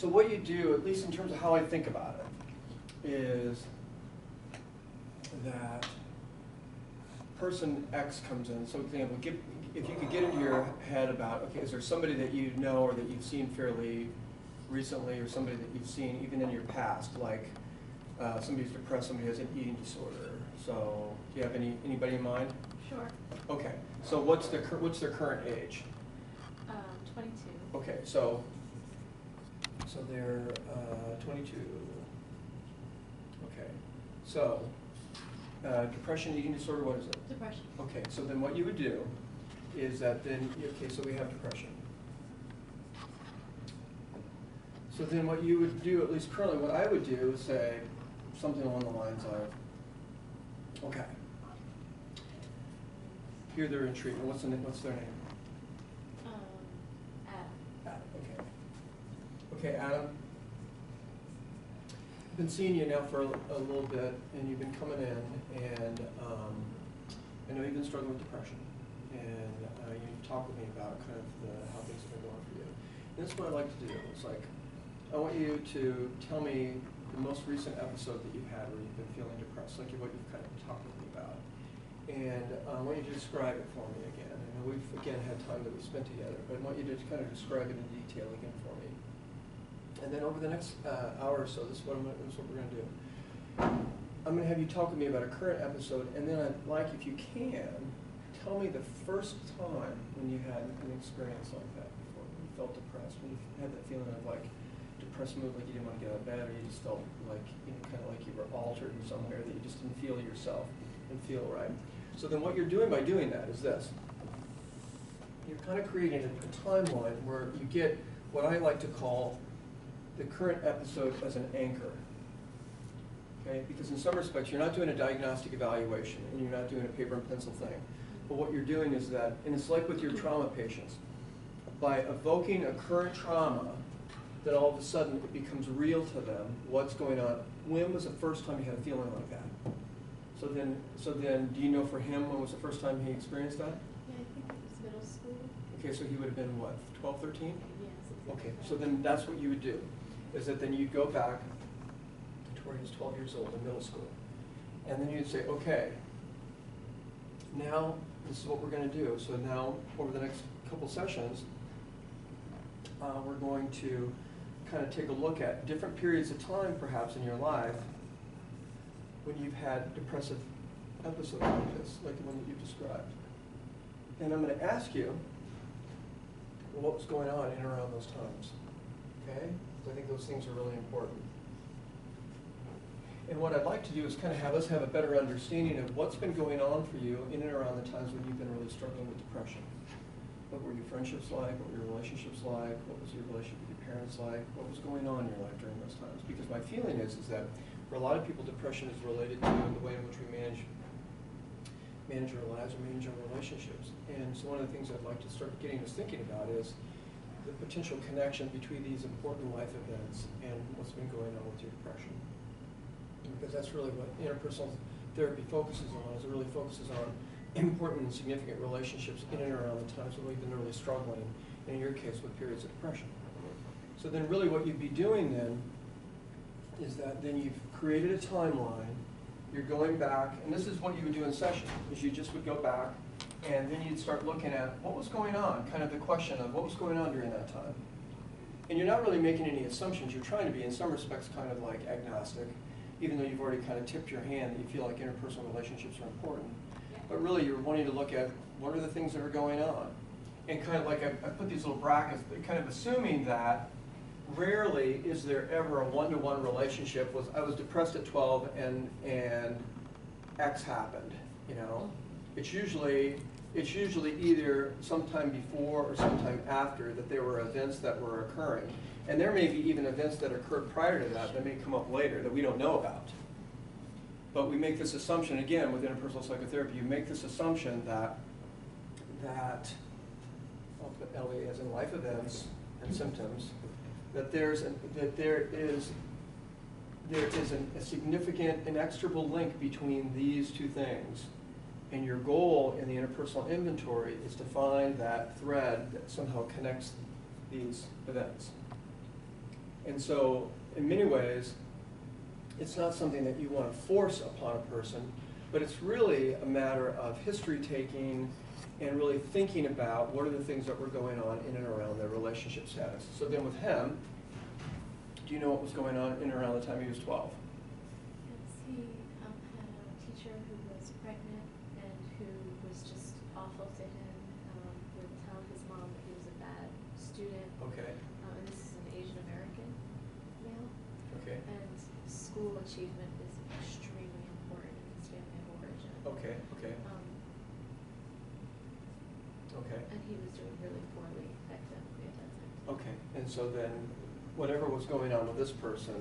So what you do, at least in terms of how I think about it, is that person X comes in. So, for example, if you could get into your head about, okay, is there somebody that you know or that you've seen fairly recently, or somebody that you've seen even in your past, like somebody's depressed, somebody has an eating disorder. So, do you have anybody in mind? Sure. Okay. So, what's their current age? 22. Okay. So they're 22. Okay. So, depression, eating disorder, what is it? Depression. Okay, so then what you would do is that then, okay, so we have depression. So then what you would do, at least currently, what I would do is say something along the lines of, okay, here they're in treatment. What's their name? Adam. Adam, okay. Okay, Adam. I've been seeing you now for a little bit, and you've been coming in, and I know you've been struggling with depression, and you've talked with me about kind of how things have been going for you. And that's what I like to do. It's like, I want you to tell me the most recent episode that you've had where you've been feeling depressed, like what you've kind of talked with me about. And I want you to describe it for me again. I know we've, again, had time that we spent together, but I want you to kind of describe it in detail again for me. And then over the next hour or so, this is what we're going to do. I'm going to have you talk with me about a current episode, and then I'd like, if you can, tell me the first time when you had an experience like that before, when you felt depressed, when you had that feeling of like depressed mood, like you didn't want to get out of bed, or you just felt like, kind of like you were altered in some way, or that you just didn't feel yourself and feel right. So then what you're doing by doing that is this. You're kind of creating a timeline where you get what I like to call the current episode as an anchor. Okay? Because in some respects, you're not doing a diagnostic evaluation, and you're not doing a paper and pencil thing. But what you're doing is that, and it's like with your trauma patients, by evoking a current trauma, that all of a sudden it becomes real to them, what's going on. When was the first time you had a feeling like that? So then, do you know for him when was the first time he experienced that? Yeah, I think it was middle school. Okay, so he would have been what, 12, 13? Yes. Exactly. Okay, so then that's what you would do, is that then you'd go back to where he was 12 years old in middle school. And then you'd say, okay, now this is what we're going to do. So now, over the next couple sessions, we're going to kind of take a look at different periods of time, perhaps, in your life when you've had depressive episodes like this, like the one that you've described. And I'm going to ask you what was going on in and around those times. Okay? I think those things are really important. And what I'd like to do is kind of have us have a better understanding of what's been going on for you in and around the times when you've been really struggling with depression. What were your friendships like? What were your relationships like? What was your relationship with your parents like? What was going on in your life during those times? Because my feeling is that for a lot of people, depression is related to the way in which we manage our lives or manage our relationships. And so one of the things I'd like to start getting us thinking about is the potential connection between these important life events and what's been going on with your depression. Because that's really what interpersonal therapy focuses on, is it really focuses on important and significant relationships in and around the times when we've been really struggling, and in your case with periods of depression. So then really what you'd be doing then is that then you've created a timeline, you're going back, and this is what you would do in session, is you just would go back and then you'd start looking at what was going on, kind of the question of what was going on during that time. And you're not really making any assumptions, you're trying to be in some respects kind of like agnostic, even though you've already kind of tipped your hand that you feel like interpersonal relationships are important. But really you're wanting to look at what are the things that are going on. And kind of like I put these little brackets, kind of assuming that rarely is there ever a one-to-one relationship with, I was depressed at 12 and X happened, you know. It's usually either sometime before or sometime after that there were events that were occurring. And there may be even events that occurred prior to that may come up later that we don't know about. But we make this assumption, again, with interpersonal psychotherapy, you make this assumption that I'll put LA as in life events and symptoms, that there is a significant, inextricable link between these two things. And your goal in the interpersonal inventory is to find that thread that somehow connects these events. And so, in many ways, it's not something that you want to force upon a person, but it's really a matter of history taking and really thinking about what are the things that were going on in and around their relationship status. So then with him, do you know what was going on in and around the time he was 12? Yes, he had a teacher who was pregnant and who was just awful to him, would tell his mom that he was a bad student. Okay, And this is an Asian American male. okay, And school achievement is extremely important in his family of origin. okay, okay, okay. And he was doing really poorly academically at that time. Okay, and so then, whatever was going on with this person,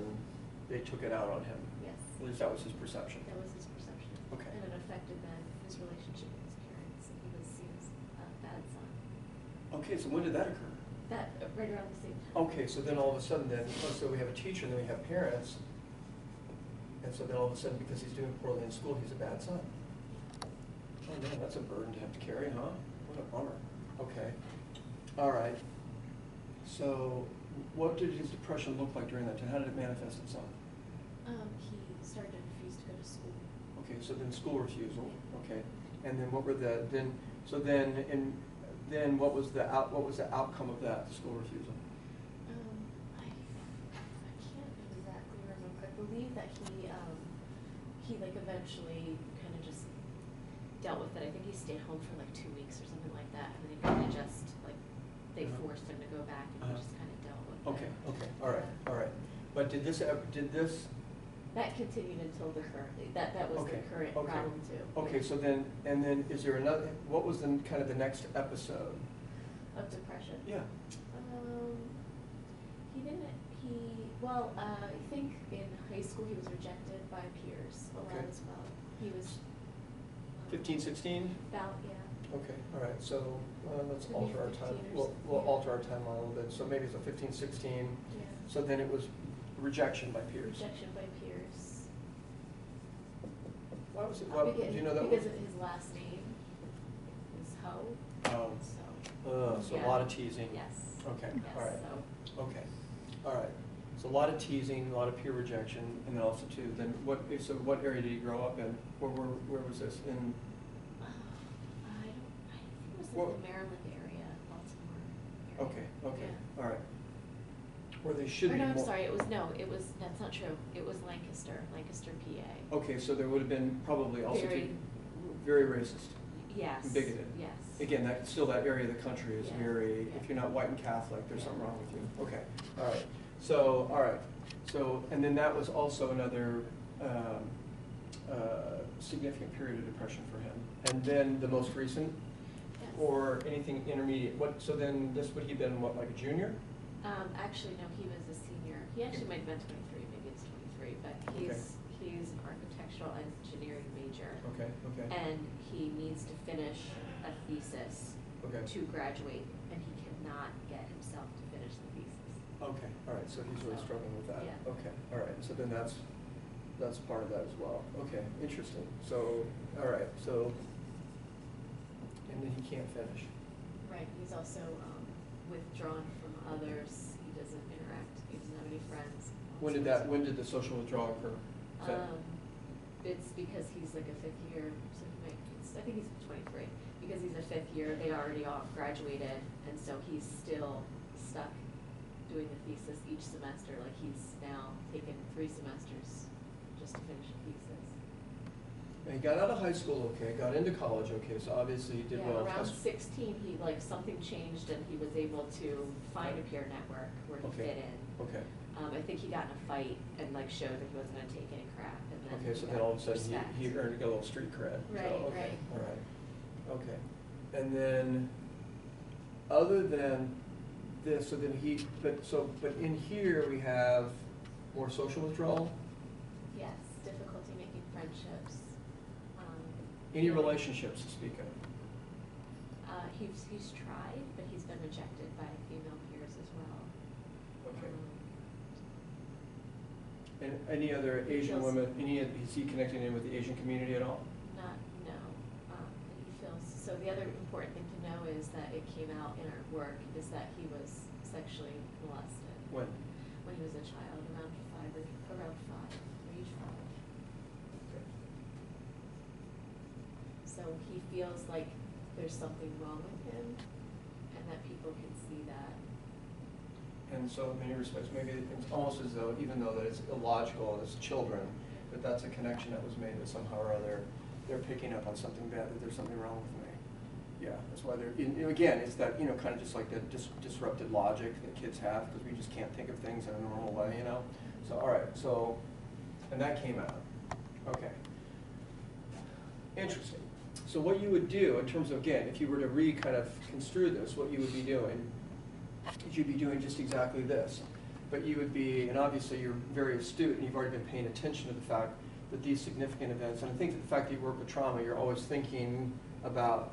they took it out on him. Yes. At least that was his perception. That was his perception. Okay. And it affected then his relationship with his parents, and he was seen as a bad son. Okay, so when did that occur? That, right around the same time. Okay, so then all of a sudden then, so we have a teacher and then we have parents, and so then all of a sudden, because he's doing poorly in school, he's a bad son. Oh man, that's a burden to have to carry, huh? What a bummer. Okay, all right. So what did his depression look like during that time? How did it manifest itself? He started to refuse to go to school. Okay, so then school refusal, okay. And then what were the, then, so then, then what was the outcome of that, the school refusal? I can't exactly remember. I believe that he like eventually kind of just dealt with it. I think he stayed home for like 2 weeks or something like that, and then he kind of just like, they forced him to go back, and he just kind of dealt with it. Okay, okay, all right, all right. But did this, That continued until the current, that was the Okay, current okay. problem too. okay, so then, and then is there another, what was then kind of the next episode? Of depression. Yeah, Well, I think in high school he was rejected by peers a lot Okay. as well. He was. 15, 16? About, yeah. Okay, all right, so let's Maybe alter our 15 time, or we'll yeah. alter our timeline a little bit. So maybe it's a 15, 16, Yeah. so then it was rejection by peers. Rejection by peers. Why was it, do you know that? Because of his last name is Ho, Oh, so. so a Yeah. lot of teasing. Yes. Okay, Yes, all right, so. okay, all right. So a lot of teasing, a lot of peer rejection, and then also too, then so what area did he grow up in? Where was this, in? I think it was Well- like the Maryland area, Baltimore area. Okay, okay, Yeah. all right. Where they should Or be no, more. I'm sorry, that's not true. It was Lancaster, PA. Okay, so there would have been probably also Very- very racist. Yes. Bigoted. Yes. Again, still that area of the country is Yeah, very, yeah. if you're not white and Catholic, there's Yeah. something wrong with you. Okay, all right. So, all right. So, and then that was also another significant period of depression for him. And then the most recent, Yes. or anything intermediate? So then this would he been, what, like a junior? Actually, no, he was a senior. He actually might have been 23, maybe it's 23, but he's an architectural engineering major. Okay, okay. And he needs to finish a thesis Okay. to graduate, and he cannot get himself to finish the thesis. Okay, all right, so he's really So, struggling with that. yeah. Okay, all right, so then that's part of that as well. Okay, interesting. So, all right, so, and then he can't finish. Right, he's also withdrawn from others. He doesn't interact, he doesn't have any friends. When did the social withdrawal occur? Is that- It's because he's like a fifth year, so I think he's 23. Because he's a fifth year, they already all graduated, and so he's still stuck doing the thesis each semester. Like he's now taken 3 semesters just to finish a thesis. And he got out of high school, okay, got into college, okay, so obviously he did Yeah, well. around 16, he like something changed and he was able to find a peer network where he Okay. fit in. Okay, I think he got in a fight and like showed that he wasn't gonna take any crap, and then okay, so he then got all of a sudden respect. he got a little street cred. So, Right, okay, right. all right, okay. And then, other than this, so then but in here we have more social withdrawal? Yes, difficulty making friendships. Any relationships to speak of? He's tried, but he's been rejected by female peers as well. Okay. And any other Asian feels- women, is he connecting in with the Asian community at all? No. And he feels, so the other important thing to know is that it came out in our work, is that he was sexually molested When? when he was around 5, age 5. Okay. So he feels like there's something wrong with him, and that people can see that. And so in many respects, maybe it's almost as though, even though that it's illogical as children, that that's a connection that was made that somehow or other they're picking up on something bad, that there's something wrong with me. Yeah, that's why they're, again, it's that, kind of just like the disrupted logic that kids have, because we just can't think of things in a normal way, So, all right, so, and that came out. Okay. Interesting. So what you would do in terms of, again, if you were to kind of construe this, what you would be doing is you'd be doing just exactly this. But you would be, and obviously you're very astute and you've already been paying attention to the fact that these significant events, and I think that the fact that you work with trauma, you're always thinking about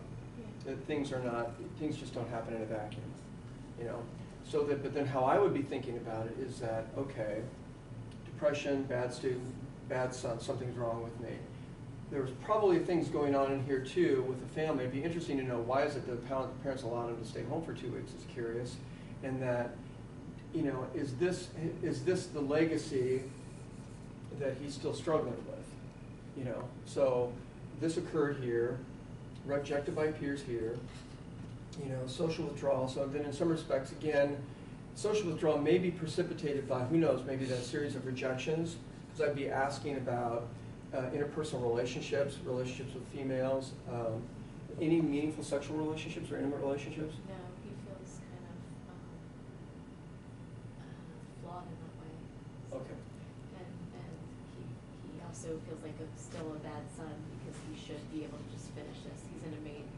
that things just don't happen in a vacuum, So that, but then how I would be thinking about it is that, okay, depression, bad student, bad son, something's wrong with me. There's probably things going on in here too with the family. It'd be interesting to know why is it that the parents allowed him to stay home for 2 weeks, is curious. And that, is this the legacy that he's still struggling with? So this occurred here, rejected by peers here, social withdrawal. So then in some respects, again, social withdrawal may be precipitated by, who knows, maybe that series of rejections, because I'd be asking about interpersonal relationships with females, any meaningful sexual relationships or intimate relationships? No, he feels kind of flawed in that way. Okay. And he also feels like still a bad son because he should be able to just finish this. He's in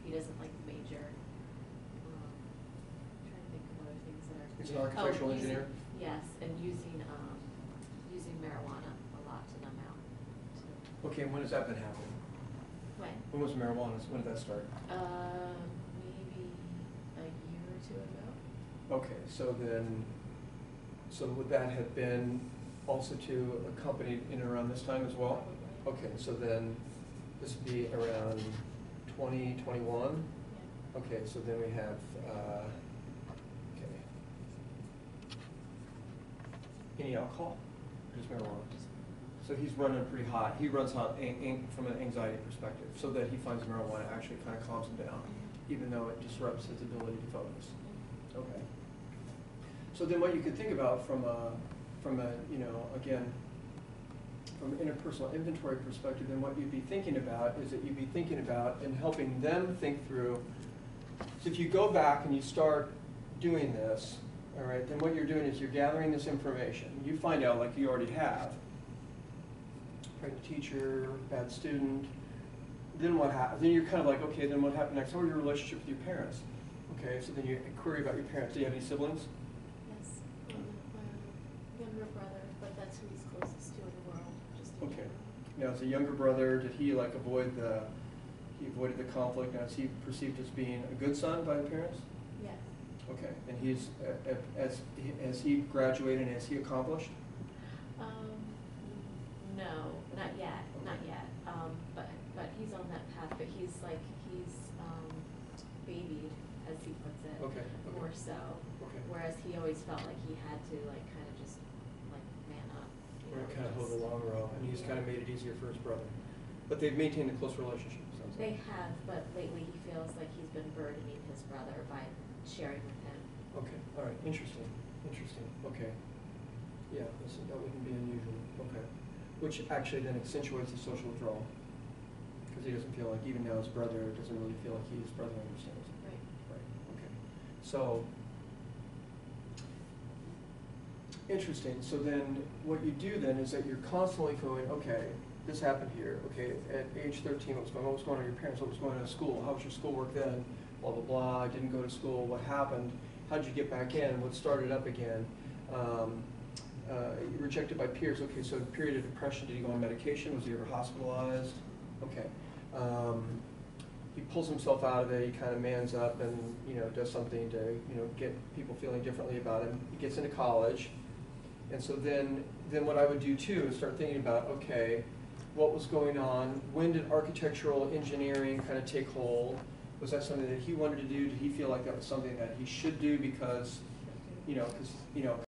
he doesn't like major. I'm trying to think of other things that are. He's an architectural engineer? Yes, and using marijuana a lot to numb out. Okay, and when has that been happening? When was marijuana? When did that start? Maybe a year or 2 ago. Okay, so would that have been also to accompanied in and around this time as well? Probably. Okay, so then this would be around 2021? Yeah. Okay, so then we have, okay. Any alcohol? Or just marijuana? So he's running pretty hot. He runs hot from an anxiety perspective, so that he finds marijuana actually kind of calms him down, even though it disrupts his ability to focus. Okay. So then what you could think about from again, from an interpersonal inventory perspective, then what you'd be thinking about is that you'd be thinking about and helping them think through. So if you go back and you start doing this, all right, then what you're doing is you're gathering this information. You find out, like you already have, pregnant teacher, bad student, then what happens? Then you're kind of like, okay, then what happened next? How are your relationship with your parents? Okay, so then you query about your parents. Do you have any siblings? Yes, my younger brother, but that's who he's closest to in the world. Just Okay. Now, as a younger brother, did he avoided the conflict? Now, is he perceived as being a good son by the parents? Yes. Okay, and has he graduated and has he accomplished? No, not yet, not yet. But he's on that path. But he's babied, as he puts it. Okay. More so. Okay. Whereas he always felt like he had to kind of just man up. Or kind of hold the long row, and he's kind of made it easier for his brother. But they've maintained a close relationship. Sounds like. They have, but lately he feels like he's been burdening his brother by sharing with him. Okay. All right. Interesting. Okay. Yeah, that wouldn't be unusual. Okay. Which actually then accentuates the social withdrawal, because he doesn't feel like, even now his brother doesn't really feel like his brother understands. Right. Right. Okay. So interesting. So then what you do then is that you're constantly going, okay, this happened here. Okay, at age 13, what was going on with your parents? What was going on at school? How was your schoolwork then? Blah, blah, blah. I didn't go to school. What happened? How did you get back in? What started up again? Rejected by peers. Okay, so period of depression, did he go on medication? Was he ever hospitalized? Okay. He pulls himself out of it, he kind of mans up and, does something to, get people feeling differently about him. He gets into college. And so then what I would do too is start thinking about, okay, what was going on? When did architectural engineering kind of take hold? Was that something that he wanted to do? Did he feel like that was something that he should do because,